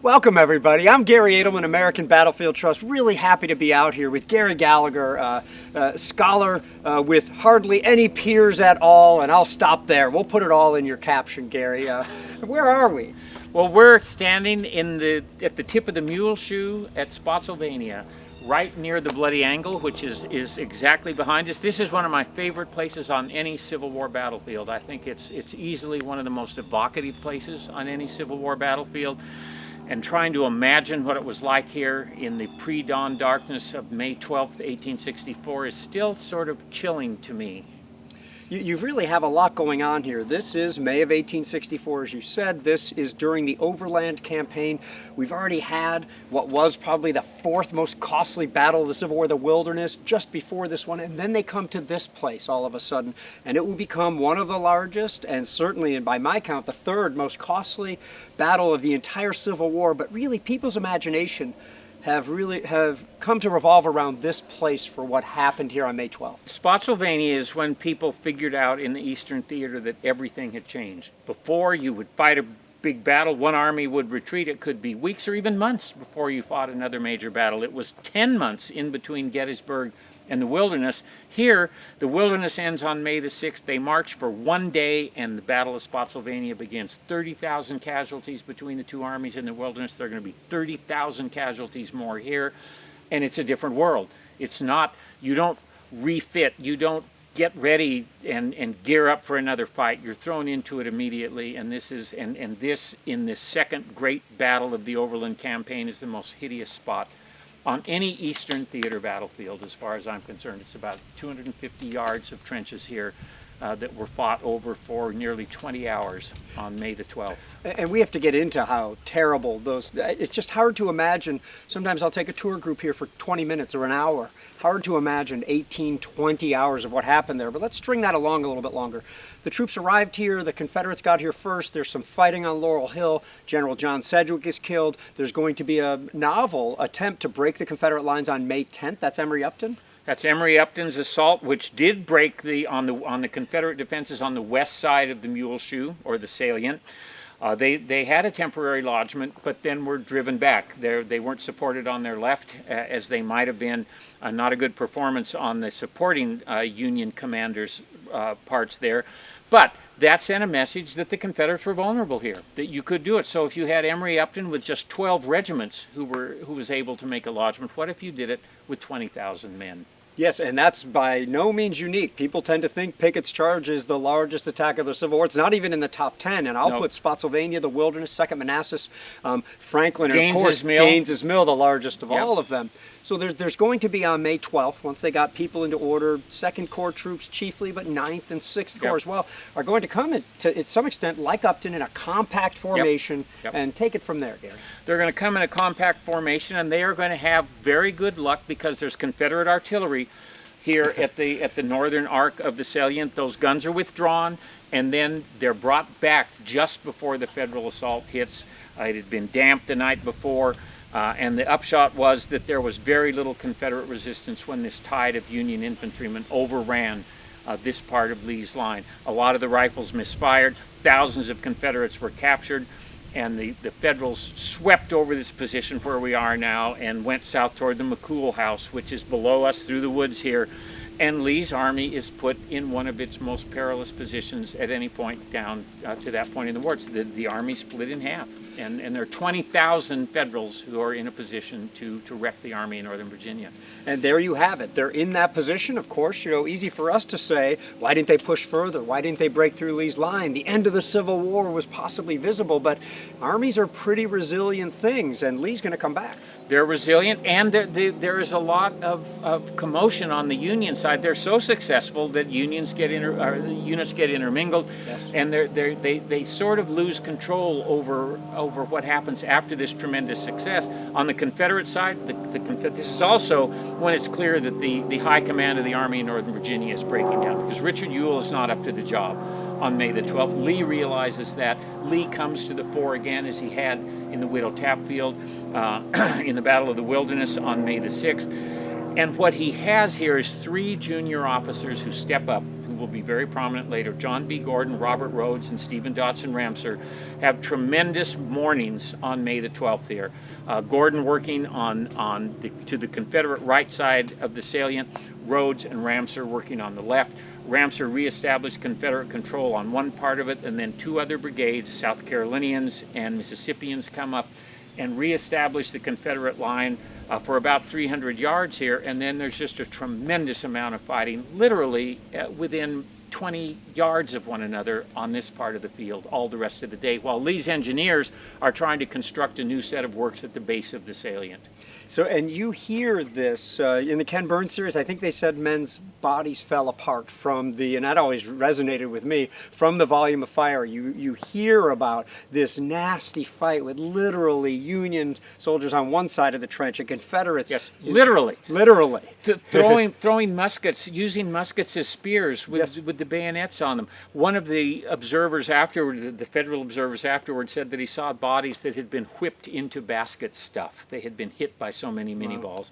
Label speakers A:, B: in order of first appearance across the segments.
A: Welcome everybody. I'm Garry Adelman, American Battlefield Trust. Really happy to be out here with Gary Gallagher, scholar with hardly any peers at all, and I'll stop there. We'll put it all in your caption, Gary. Where are we?
B: Well, we're standing at the tip of the Mule Shoe at Spotsylvania, right near the Bloody Angle, which is exactly behind us. This is one of my favorite places on any Civil War battlefield. I think it's easily one of the most evocative places on any Civil War battlefield. And trying to imagine what it was like here in the pre-dawn darkness of May 12th, 1864 is still sort of chilling to me.
A: You really have a lot going on here. This is May of 1864, as you said. This is during the Overland campaign. We've already had what was probably the fourth most costly battle of the Civil War, the Wilderness, just before this one. And then they come to this place all of a sudden. And it will become one of the largest, and certainly, and by my count, the third most costly battle of the entire Civil War. But really, people's imagination have come to revolve around this place for what happened here on May 12th.
B: Spotsylvania is when people figured out in the Eastern Theater that everything had changed. Before, you would fight a big battle, one army would retreat. It could be weeks or even months before you fought another major battle. It was 10 months in between Gettysburg and the Wilderness. Here, the Wilderness ends on May the 6th. They march for one day and the Battle of Spotsylvania begins. 30,000 casualties between the two armies in the Wilderness. There are going to be 30,000 casualties more here. And it's a different world. It's not, you don't refit, you don't get ready and gear up for another fight. You're thrown into it immediately, and this is this in this second great battle of the Overland campaign is the most hideous spot on any Eastern Theater battlefield, as far as I'm concerned. It's about 250 yards of trenches here that were fought over for nearly 20 hours on May the 12th.
A: And we have to get into how terrible those, it's just hard to imagine. Sometimes I'll take a tour group here for 20 minutes or an hour. Hard to imagine 18, 20 hours of what happened there, but let's string that along a little bit longer. The troops arrived here, the Confederates got here first, there's some fighting on Laurel Hill, General John Sedgwick is killed, there's going to be a novel attempt to break the Confederate lines on May 10th, that's Emory Upton?
B: That's Emory Upton's assault, which did break on the Confederate defenses on the west side of the Mule Shoe, or the salient. They had a temporary lodgment, but then were driven back. They weren't supported on their left, as they might have been. Not a good performance on the supporting Union commanders' parts there. But that sent a message that the Confederates were vulnerable here, that you could do it. So if you had Emory Upton with just 12 regiments who was able to make a lodgment, what if you did it with 20,000 men?
A: Yes, and that's by no means unique. People tend to think Pickett's charge is the largest attack of the Civil War. It's not even in the top 10, and I'll put Spotsylvania, the Wilderness, 2nd Manassas, Franklin, and of course Gaines's Mill, the largest of all of them. So there's going to be on May 12th, once they got people into order, 2nd Corps troops chiefly, but 9th and 6th Corps as well, are going to come to some extent, like Upton, in a compact formation and take it from there, Gary.
B: They're going to come in a compact formation, and they are going to have very good luck because there's Confederate artillery here at the northern arc of the salient. Those guns are withdrawn, and then they're brought back just before the Federal assault hits. It had been damp the night before. And the upshot was that there was very little Confederate resistance when this tide of Union infantrymen overran this part of Lee's line. A lot of the rifles misfired, thousands of Confederates were captured, and the Federals swept over this position where we are now and went south toward the McCool House, which is below us through the woods here. And Lee's army is put in one of its most perilous positions at any point down to that point in the war. The army split in half. And there are 20,000 Federals who are in a position to wreck the army in Northern Virginia.
A: And there you have it. They're in that position. Of course, easy for us to say, why didn't they push further? Why didn't they break through Lee's line? The end of the Civil War was possibly visible, but armies are pretty resilient things, and Lee's going to come back.
B: They're resilient, and there is a lot of commotion on the Union side. They're so successful that units get intermingled, and they sort of lose control over what happens after this tremendous success. On the Confederate side, this is also when it's clear that the high command of the Army in Northern Virginia is breaking down, because Richard Ewell is not up to the job on May the 12th. Lee realizes that. Lee comes to the fore again, as he had in the Widow Tap Field, in the Battle of the Wilderness on May the 6th. And what he has here is 3 junior officers who step up, who will be very prominent later, John B. Gordon, Robert Rhodes, and Stephen Dodson Ramsar, have tremendous mornings on May the 12th here. Gordon working to the Confederate right side of the salient, Rhodes and Ramsar working on the left. Ramsar reestablished Confederate control on one part of it, and then two other brigades, South Carolinians and Mississippians, come up and reestablish the Confederate line for about 300 yards here, and then there's just a tremendous amount of fighting, literally within 20 yards of one another on this part of the field all the rest of the day, while Lee's engineers are trying to construct a new set of works at the base of the salient.
A: So, and you hear this in the Ken Burns series, I think they said men's bodies fell apart from and that always resonated with me, from the volume of fire. You hear about this nasty fight with literally Union soldiers on one side of the trench and Confederates.
B: Yes, literally.
A: Literally.
B: Throwing muskets, using muskets as spears with the bayonets on them. One of the observers afterward, the Federal observers afterward, said that he saw bodies that had been whipped into basket stuff. They had been hit by so many mini balls.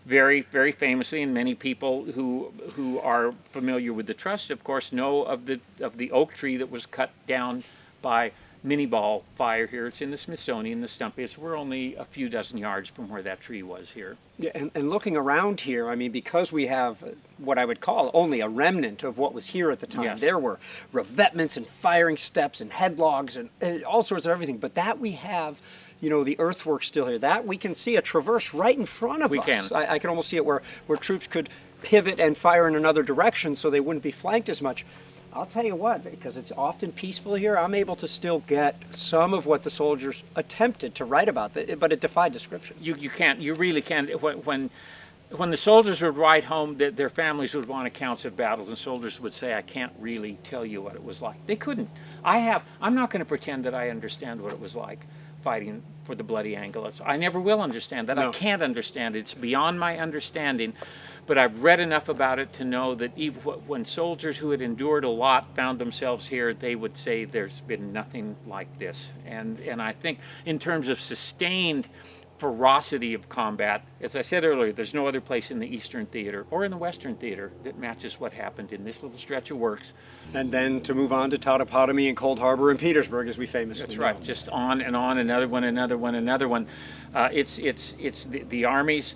B: Very, very famously, and many people who are familiar with the trust, of course, know of the oak tree that was cut down by mini ball fire here. It's in the Smithsonian, the stump is. We're only a few dozen yards from where that tree was here.
A: Yeah, and looking around here, I mean, because we have what I would call only a remnant of what was here at the time.
B: Yes.
A: There were revetments and firing steps and headlogs and all sorts of everything. But that we have, the earthwork still here. That we can see a traverse right in front of us.
B: We can.
A: I can almost see it where troops could pivot and fire in another direction so they wouldn't be flanked as much. I'll tell you what, because it's often peaceful here, I'm able to still get some of what the soldiers attempted to write about, but it defied description.
B: You can't. You really can't. When the soldiers would write home, their families would want accounts of battles, and soldiers would say, "I can't really tell you what it was like." They couldn't. I'm not going to pretend that I understand what it was like fighting for the Bloody Angle. I never will understand that. No. I can't understand it. It's beyond my understanding. But I've read enough about it to know that even when soldiers who had endured a lot found themselves here, they would say there's been nothing like this. And I think in terms of sustained ferocity of combat, as I said earlier, there's no other place in the Eastern Theater or in the Western Theater that matches what happened in this little stretch of works.
A: And then to move on to Totopotomy and Cold Harbor and Petersburg, as we famously know.
B: That's right, just on, another one. It's the armies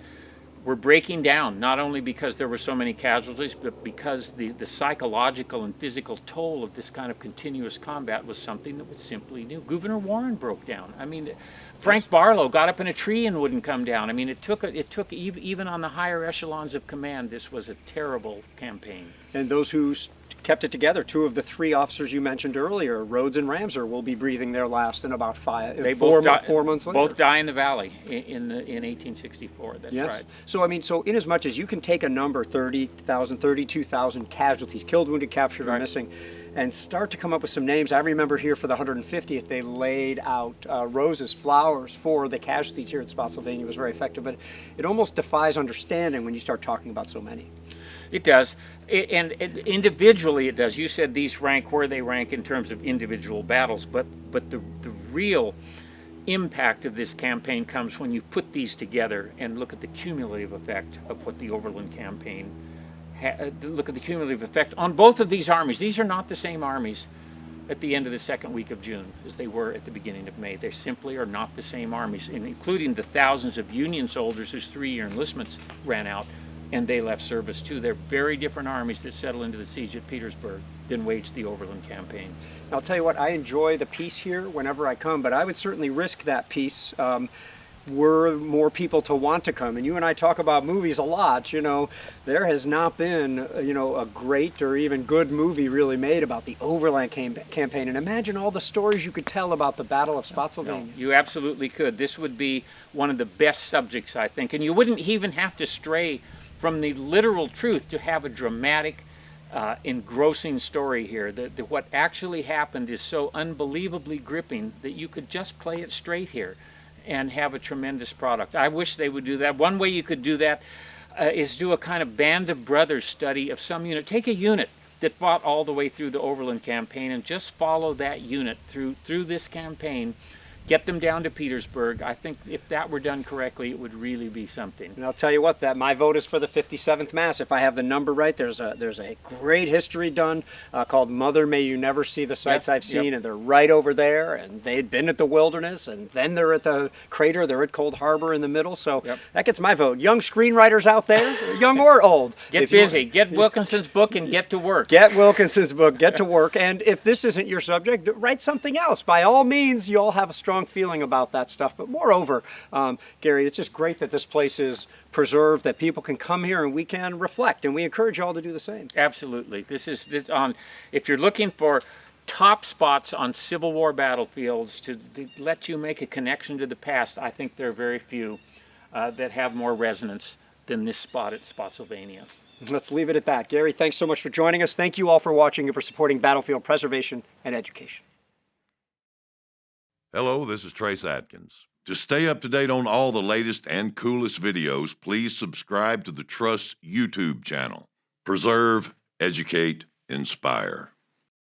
B: were breaking down, not only because there were so many casualties, but because the psychological and physical toll of this kind of continuous combat was something that was simply new. Gouverneur Warren broke down. I mean, Frank Barlow got up in a tree and wouldn't come down. I mean, it took even on the higher echelons of command, this was a terrible campaign.
A: And those who kept it together, two of the three officers you mentioned earlier, Rhodes and Ramsar, will be breathing their last in about 4 months later.
B: Both die in the valley in 1864. That's
A: yes.
B: right.
A: So I mean, in as much as you can take a number, 30,000, 32,000 casualties, killed, wounded, captured, or missing, and start to come up with some names. I remember here for the 150th, they laid out roses, flowers for the casualties here at Spotsylvania. It was very effective, but it almost defies understanding when you start talking about so many.
B: It does, and individually it does. You said these rank where they rank in terms of individual battles, but the real impact of this campaign comes when you put these together and look at the cumulative effect of what the Overland campaign look at the cumulative effect on both of these armies. These are not the same armies at the end of the second week of June as they were at the beginning of May. They simply are not the same armies, including the thousands of Union soldiers whose 3-year enlistments ran out and they left service too. They're very different armies that settle into the siege at Petersburg than waged the Overland campaign.
A: I'll tell you what, I enjoy the peace here whenever I come, but I would certainly risk that peace were more people to want to come. And you and I talk about movies a lot. There has not been a great or even good movie really made about the Overland campaign. And imagine all the stories you could tell about the Battle of Spotsylvania.
B: No, you absolutely could. This would be one of the best subjects, I think, and you wouldn't even have to stray from the literal truth to have a dramatic, engrossing story here. That what actually happened is so unbelievably gripping that you could just play it straight here and have a tremendous product. I wish they would do that. One way you could do that is do a kind of Band of Brothers study of some unit. Take a unit that fought all the way through the Overland campaign and just follow that unit through this campaign. get them down to Petersburg. I think if that were done correctly, it would really be something.
A: And I'll tell you what, that my vote is for the 57th Mass. If I have the number right, there's a great history done called Mother May You Never See the Sights I've Seen, and they're right over there, and they'd been at the Wilderness, and then they're at the crater, they're at Cold Harbor in the middle, so that gets my vote. Young screenwriters out there, young or old.
B: Get busy, get Wilkinson's book and get to work.
A: Get Wilkinson's book, get to work, and if this isn't your subject, write something else. By all means, you all have a strong feeling about that stuff, but moreover, Gary, it's just great that this place is preserved, that people can come here and we can reflect, and we encourage you all to do the same.
B: Absolutely. This on, if you're looking for top spots on Civil War battlefields to let you make a connection to the past, I think there are very few that have more resonance than this spot at Spotsylvania.
A: Let's leave it at that. Gary, thanks so much for joining us. Thank you all for watching and for supporting battlefield preservation and education.
C: Hello, this is Trace Atkins. To stay up to date on all the latest and coolest videos, please subscribe to the Trust's YouTube channel. Preserve, educate, inspire.